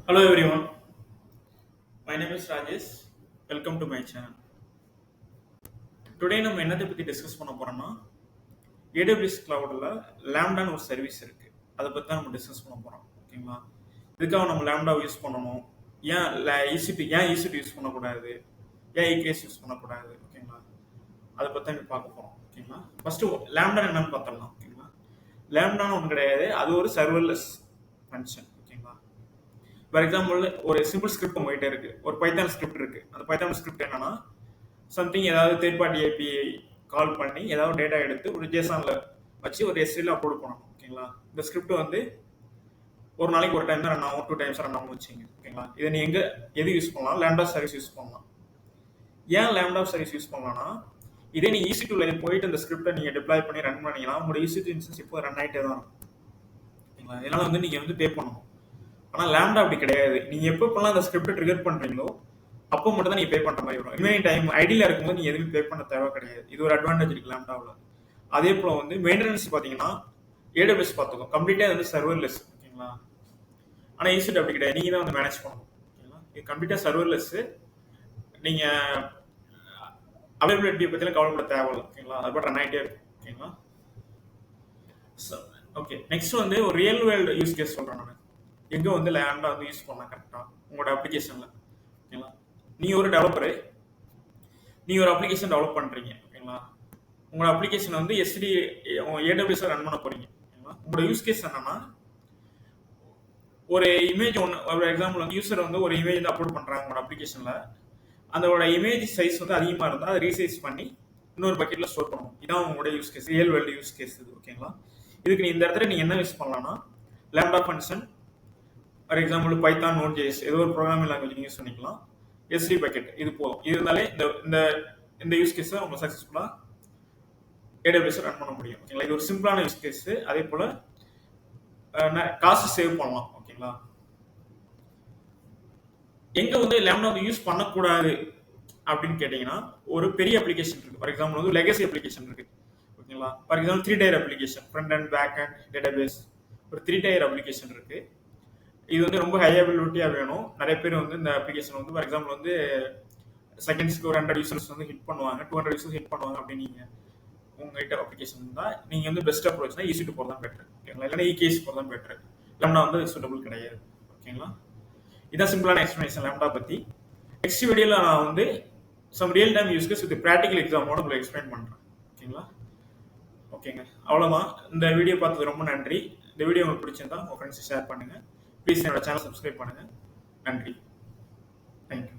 Hello everyone, my name is Rajesh. Welcome to my channel. Today நம்ம என்னத்தை பத்தி discuss பண்ண போறோம்னா AWS Cloudல லாம்டான்னு ஒரு சர்வீஸ் இருக்கு. அதை பத்தி தான் நம்ம டிஸ்கஸ் பண்ண போறோம். ஓகேங்களா? இதுக்காக நம்ம லாம்டாவை யூஸ் பண்ணணும். ஏன் EC2 யூஸ் பண்ணக்கூடாது? ஏன் EKS யூஸ் பண்ணக்கூடாது? ஓகேங்களா? அதை பத்தி தான் பார்க்க போறோம். ஓகேங்களா? ஃபர்ஸ்ட் லாம்டா என்னன்னு பார்த்தலாம். ஓகேங்களா? லாம்டான்னு ஒன்று கிடையாது. அது ஒரு சர்வர்லெஸ் ஃபங்க்ஷன். ஓகேங்களா? ஃபார் எக்ஸாம்பிள் ஒரு சிம்பிள் ஸ்கிரிப்ட் உங்ககிட்ட இருக்கு, ஒரு பைத்தான் ஸ்கிரிப்ட் இருக்கு. அந்த பைத்தான் ஸ்கிரிப்ட் என்னன்னா சம்திங் ஏதாவது தேர்ட் பார்ட்டி ஏபிஐ கால் பண்ணி ஏதாவது டேட்டா எடுத்து ஒரு ஜேசான்ல வச்சு ஒரு எஸ்டியில் அப்லோட் பண்ணணும். ஓகேங்களா? இந்த ஸ்கிரிப்ட் வந்து ஒரு நாளைக்கு ஒரு டைம் தான் ரன் ஆகும், 2 டைம்ஸ் ரன் ஆகும் வச்சுங்க. ஓகேங்களா? இதை நீ எது யூஸ் பண்ணலாம்? லேம்டா சர்வீஸ் யூஸ் பண்ணலாம். ஏன் லேம்டா சர்வீஸ் யூஸ் பண்ணலாம்னா, இதே நீ EC2ல போயிட்டு இந்த ஸ்கிரிப்டை நீங்க டிப்ளாய் பண்ணி ரன் பண்ணீங்கன்னா உங்களோட EC2 இன்ஸ்டன்ஸ் இப்போ ரன் ஆகிட்டே தான் இருக்கும். ஓகேங்களா? இதனால வந்து நீங்க வந்து பே பண்ணணும். ஆனால் லேம்டா அப்படி கிடையாது. நீங்க எப்பப்பெல்லாம் அந்த ஸ்கிரிப்டை ட்ரிகர் பண்றீங்களோ அப்போ மட்டும் தான் நீங்க பே பண்ற மாதிரி வரும். ரிமைனிங் டைம் ஐடியில் இருக்கும்போது நீங்க எதுவும் பே பண்ண தேவை கிடையாது. இது ஒரு அட்வான்டேஜ் இருக்கு லேம்டாவில். அதே போல வந்து மெயின்டெனன்ஸ் பார்த்தீங்கன்னா AWS பார்த்துக்கும், கம்ப்ளீட்டாக வந்து சர்வர்லெஸ். ஓகேங்களா? ஆனால் EC2 அப்படி கிடையாது, நீங்க தான் வந்து மேனேஜ் பண்ணணும். ஓகேங்களா? இது கம்ப்ளீட்டாக சர்வர்லெஸ். நீங்க அவைலபிலிட்டியை பற்றிலாம் கவலைப்பட தேவையில்லை. ஓகேங்களா? அது பாட்டு ரன் ஆகிட்டே இருக்கும். ஓகேங்களா? ஓகே, நெக்ஸ்ட் வந்து ஒரு ரியல் வேர்ல்டு யூஸ் கேஸ் சொல்றேன் நான். எங்க வந்து லேம்டா வந்து யூஸ் பண்ணலாம் கரெக்டா உங்களோட அப்ளிகேஷன்ல. ஓகேங்களா? நீ ஒரு டெவலப்பரு, நீ ஒரு அப்ளிகேஷன் டெவலப் பண்றீங்க. ஓகேங்களா? உங்களோட அப்ளிகேஷன் வந்து எஸ்டி AWS ரன் பண்ண போறீங்க. ஓகேங்களா? உங்களோட யூஸ் கேஸ் என்னன்னா, ஒரு இமேஜ் ஒன்று, ஒரு எக்ஸாம்பிள் வந்து யூசர் வந்து ஒரு இமேஜ் வந்து அப்லோட் பண்றாங்க உங்களோட அப்ளிகேஷன்ல. அதோட இமேஜ் சைஸ் வந்து அதிகமா இருந்தால் அதை ரீசைஸ் பண்ணி இன்னொரு பக்கெட்ல ஸ்டோர் பண்ணணும். இதான் உங்களோட use case, real world use case இது. ஓகேங்களா? இதுக்கு நீ இந்த இடத்துல நீ என்ன யூஸ் பண்ணலாம்னா, lambda function, for example Python, Node.js ஏதோ ஒரு ப்ரோக்ராமிங் லாங்குவேஜ் யூஸ் பண்ணிக்கலாம். எஸ்டி பக்கெட் இது போதும். இது இருந்தாலே இந்த இந்த யூஸ் கேஸை உங்க சக்ஸஸ்ஃபுல்லா AWS ரன் பண்ண முடியும். ஓகேங்களா? இது ஒரு சிம்பிளான யூஸ் கேஸ். அதே போல காசு சேவ் பண்ணலாம். ஓகேங்களா? எங்க வந்து லேம்டா வந்து யூஸ் பண்ணக்கூடாது அப்படின்னு கேட்டீங்கன்னா, ஒரு பெரிய அப்ளிகேஷன் இருக்கு. ஃபார் எக்ஸாம்பிள் வந்து லெகசி அப்ளிகேஷன் இருக்கு. ஓகேங்களா? For example 3 tier application, front and back and database, ஒரு 3 டயர் அப்ளிகேஷன் இருக்கு. இது வந்து ரொம்ப ஹை அவைலபிலிட்டியா வேணும். நிறைய பேர் வந்து இந்த அப்ளிகேஷன் வந்து ஃபார் எக்ஸாம்பிள் வந்து செகண்ட்ஸ்க்கு ஒரு 100 யூசர்ஸ் வந்து ஹிட் பண்ணுவாங்க, 200 யூசர்ஸ் ஹிட் பண்ணுவாங்க அப்படின்னு நீங்க உங்ககிட்ட அப்ளிகேஷன் தான், நீங்க வந்து பெஸ்ட் அப்ரோச்னா EC2 போறது தான் பெட்டர். ஓகேங்களா? இல்லைன்னா EKS போறது தான் பெட்டர். லேம்டா வந்து சூட்டபிள் கிடையாது. ஓகேங்களா? இதான் சிம்பிளான எக்ஸ்பிளனேஷன் லேம்டா பத்தி. நெக்ஸ்ட் வீடியோல நான் வந்து some real time use case with practical எக்ஸாமோட உங்களுக்கு எக்ஸ்பிளைன் பண்றேன். ஓகேங்களா? ஓகேங்க, அவ்வளவுதான். இந்த வீடியோ பார்த்தது ரொம்ப நன்றி. இந்த வீடியோ உங்களுக்கு பிடிச்சிருந்தா உங்க ஃப்ரெண்ட்ஸ் ஷேர் பண்ணுங்க. ப்ளீஸ் என்னோட சேனல் சப்ஸ்கிரைப் பண்ணுங்க. நன்றி. தேங்க்யூ.